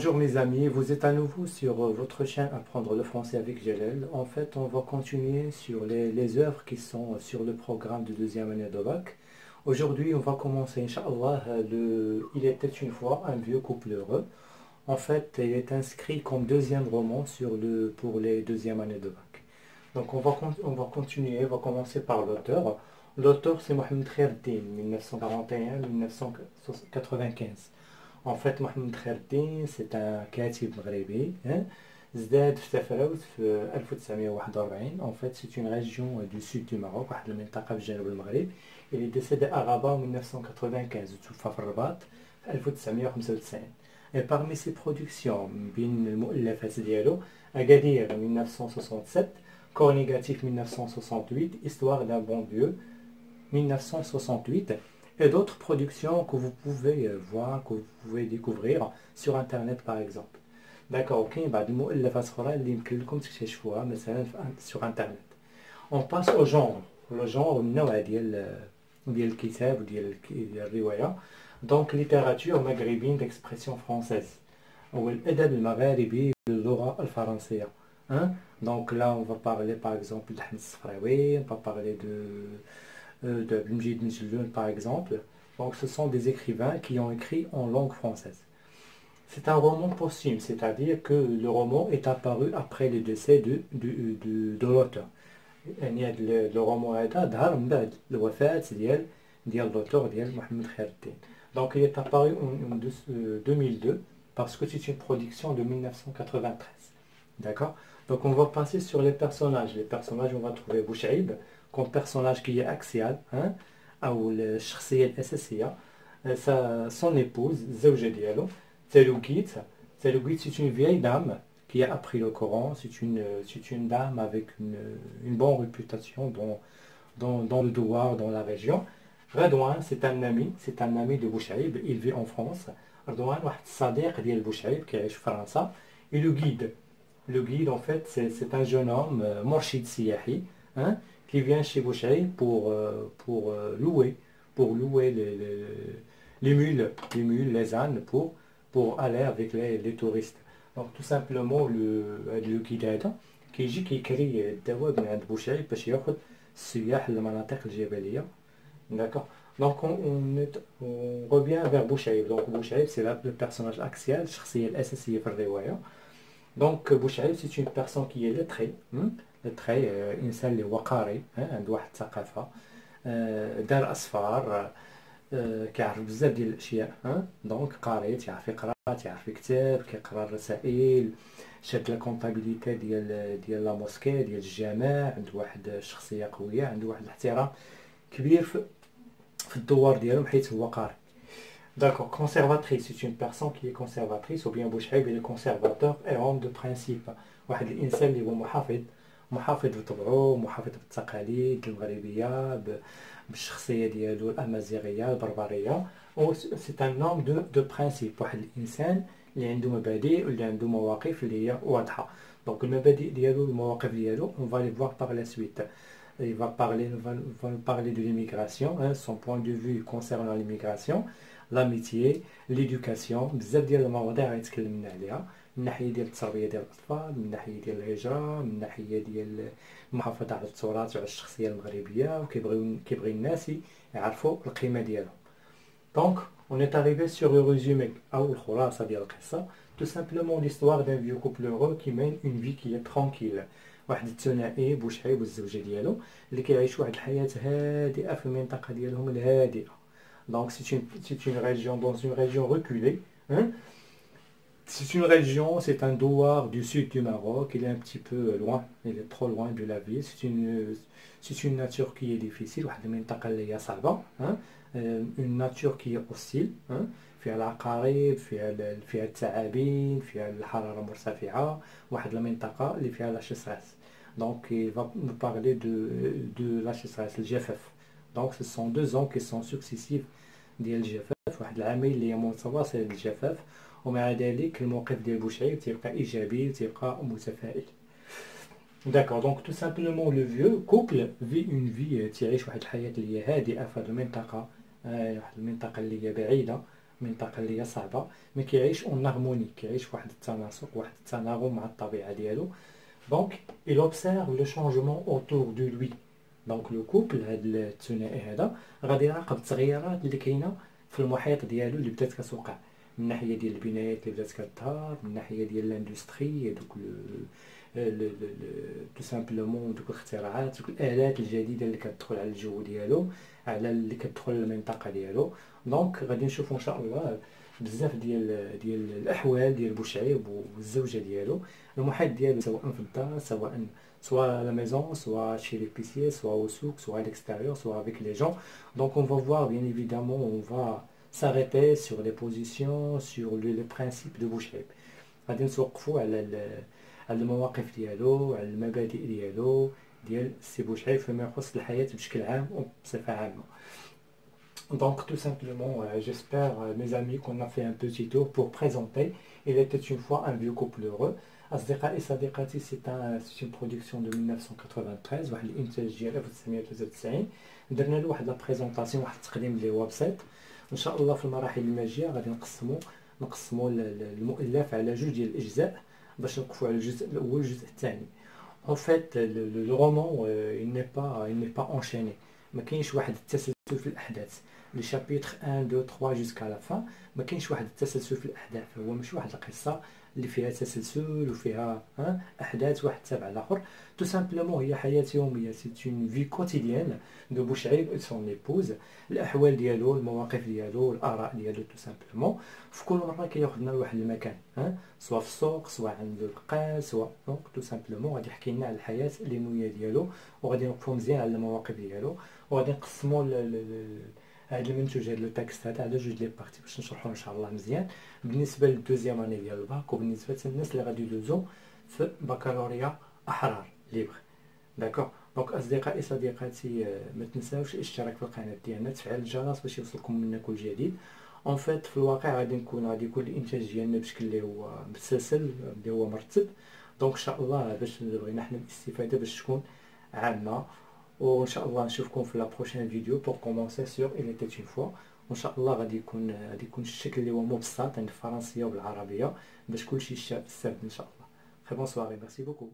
Bonjour mes amis, vous êtes à nouveau sur votre chaîne Apprendre le français avec Jalel. En fait, on va continuer sur les œuvres qui sont sur le programme de deuxième année de bac. Aujourd'hui, on va commencer, Inch'Allah, Il était une fois un vieux couple heureux. En fait, il est inscrit comme deuxième roman pour les deuxièmes années de bac. Donc on va continuer, on va commencer par l'auteur. L'auteur, c'est Mohamed Khaireddin, 1941-1995. En fait, Mohamed Khaireddin, c'est un كاتب مغربي زداد في تفراوت في 1941. En fait, c'est une région du sud du Maroc, واحد المنطقة في جنوب المغرب. Il est décédé à Rabat en 1995 وتوفى في الرباط في 1995. Et parmi ses productions, بين المؤلفات ديالو Agadir 1967, Corps négatif 1968, Histoire d'un bon Dieu 1968, et d'autres productions que vous pouvez voir, que vous pouvez découvrir sur internet par exemple. D'accord, ok, بعد المؤلفات اخرى اللي يمكن لكم تكتشفوها مثلا sur internet. On passe au genre. Le genre النوع ديال الكتاب وديال الرواية. Donc littérature maghrébine d'expression française. Ou الأدب المغاربي باللغة الفرنسية. Donc là on va parler par exemple d'Ahmed Safraoui, on va parler de Bmjid Njloun par exemple. Donc ce sont des écrivains qui ont écrit en langue française. C'est un roman posthume, c'est-à-dire que le roman est apparu après le décès de l'auteur. Le roman هذا ظهر من بعد الوفاة ديال l'auteur ديال محمد خير الدين. Donc il est apparu en 2002 parce que c'est une production de 1993. D'accord? Donc on va passer sur les personnages. Les personnages, on va trouver Bouchaïb comme personnage qui est axial, ou le الشخصية الأساسية, son épouse, زوجة ديالو, Tselougit. Tselougit, c'est une vieille dame qui a appris le Coran, c'est une dame avec une bonne réputation dans le douar, dans la région. Redouane, c'est un ami de Bouchaïb, il vit en France. Redouane, واحد الصديق ديال بوشعيب كيعيش في فرنسا. Et le guide en fait, c'est un jeune homme, مرشد سياحي, qui vient chez Bouchaïb pour louer les mules, les ânes, pour aller avec les touristes. Donc tout simplement le guide هذا كيجي كيكري الدواء من عند بوشعيب باش ياخذ السياح للمناطق الجبلية. D'accord. Donc on revient vers Bouchaïb. Donc Bouchaïb, c'est le personnage axial, الشخصية الأساسية في الرواية. Donc Bouchaïb, c'est une personne qui est lettrée. lettré, إنسان اللي هو قاري, عنده واحد الثقافة, دار أسفار, كيعرف بزاف ديال الأشياء, دونك قاري, تيعرف يقرا, تيعرف يكتب, كيقرا الرسائل, شاد لا كونطابيليتي ديال لا موسكي, ديال الجامع, عنده واحد الشخصية قوية, عنده واحد الاحترام كبير في الدوار ديالهم حيث هو قاري. D'accord, conservatrice, c'est une personne qui est conservatrice, ou bien Bouchaïb il est conservateur et homme de principe. واحد الإنسان اللي هو محافظ بطبعه, محافظ بالتقاليد المغربية, بالشخصية ديالو الأمازيغية البربرية. C'est un homme de principe, واحد الإنسان اللي عنده مبادئ واللي عنده مواقف اللي هي واضحة. Donc المبادئ ديالو المواقف ديالو on va les voir par la suite. Il va nous parler de l'immigration, son point de vue concernant l'immigration, l'amitié, l'éducation, بزاف ديال المواضيع غيتكلم لنا عليها. من ناحية ديال التربية ديال الأطفال, من ناحية ديال الهجرة, من ناحية ديال المحافظة على التراث وعلى الشخصية المغربية, وكيبغي الناس يعرفوا القيمة ديالهم. Donc, on est arrivé sur le résumé أو الخلاصة ديال القصة. Tout simplement l'histoire d'un vieux couple heureux qui mène une vie qui est tranquille. واحد الثنائي بوشعيب والزوجة ديالو اللي كيعيشوا واحد الحياة هادئة في المنطقة ديالهم الهادئة. Donc c'est une région, dans une région reculée. C'est une région, c'est un douar du sud du Maroc, il est un petit peu loin, il est trop loin de la ville, c'est une nature qui est difficile, واحد المنطقة اللي هي صعبة, une nature qui est hostile, فيها العقارب, فيها الثعابين, فيها الحرارة مرتفعة, واحد المنطقة اللي فيها لا sécheresse. Donc il va nous parler de la sécheresse, الجفاف. Donc ce sont 2 ans qui sont successifs ديال الجفاف, واحد العامين اللي هي متواصل للجفاف, ومع ذلك الموقف ديال بوشعيب تيبقى ايجابي وتيبقى متفائل. D'accord, donc tout simplement le vieux couple vit une vie, تعيش واحد الحياة اللي هي هادئة في هذه المنطقة, واحد المنطقة اللي هي بعيدة منطقة اللي هي صعبة، مي كيعيش اون هارموني، كيعيش واحد التناسق، واحد التناغم مع الطبيعة ديالو. دونك il observe le changement autour de lui. دونك لو كوبل هاد الثنائي هذا غادي يراقب التغيرات اللي كاينه في المحيط ديالو اللي بدات كتوقع، من ناحيه ديال البنايات اللي بدات كتظهر، من ناحيه ديال الاندستري، دوك تو سامبلومون دوك الاختراعات، دوك الالات الجديده اللي كتدخل على الجو ديالو، على اللي كتدخل للمنطقه ديالو. دونك غادي نشوفوا ان شاء الله بزاف ديال الاحوال ديال بوشعيب والزوجه ديالو، المحيط ديالو سواء في الدار، سواء soit à la maison, soit chez l'épicier, soit au souk, soit à l'extérieur, soit avec les gens. Donc on va voir, bien évidemment, on va s'arrêter sur les positions, sur le principe de Bouchayb. غادي نتوقفوا على المواقف ديالو، على المبادئ ديال سي بوشعيب فيما يخص الحياة بشكل عام وبصفة عامة. Donc tout simplement, j'espère mes amis qu'on a fait un petit tour pour présenter Il était une fois un vieux couple heureux. أصدقائي صديقاتي c'est une production de 1993 واحد الإنتاج ديال 1993. درنا له واحد لا بريزونطاسيون، واحد التقديم اللي هو بسيط. إن شاء الله في المراحل الماجية غادي نقسموا المؤلف على جوج ديال الأجزاء باش نوقفوا على الجزء الأول والجزء الثاني. En fait le roman il n'est pas enchaîné، ما كاينش واحد التسلسل في الأحداث. لي شابيتر 1 2 3 جوسكا لا فان ما كاينش واحد التسلسل في الاحداث، هو ماشي واحد القصه اللي فيها تسلسل وفيها احداث واحد تابع الاخر. تو سامبلومون هي حياه يوميه، سي اون في كوتيديان دو بوشعيب اي سون ايبوز، الاحوال ديالو، المواقف ديالو، الاراء ديالو. تو سامبلومون في كل مره كياخذنا لواحد المكان، سواء في السوق، سواء عند البقال، سواء دونك تو سامبلومون غادي يحكي لنا على الحياه اليوميه ديالو، وغادي نوقفوا مزيان على المواقف ديالو، وغادي نقسموا هاد المنتوج، هاد لو تاكست هذا على جوج لي بارتي باش نشرحو ان شاء الله مزيان بالنسبه للدوزيام اني ديال الباك، وبالنسبه للناس اللي غادي يدوزو في بكالوريا احرار ليبر. داكوغ. دونك اصدقائي صديقاتي، ما تنساوش الاشتراك في القناه ديالنا، تفعيل الجرس باش يوصلكم منا كل جديد. اون فيت في الواقع غادي يكون الانتاج ديالنا بشكل اللي هو متسلسل، اللي هو مرتب. دونك ان شاء الله باش بغينا حنا الاستفاده باش تكون عامه. وان شاء الله نشوفكم في لا بروشين فيديو بور كومونسي سور Il était une fois. وان شاء الله غادي يكون الشكل اللي هو مبسط عند الفرنسيه وبالعربيه باش كلشي سهل ان شاء الله. خير بون سواري، ميرسي بوكو.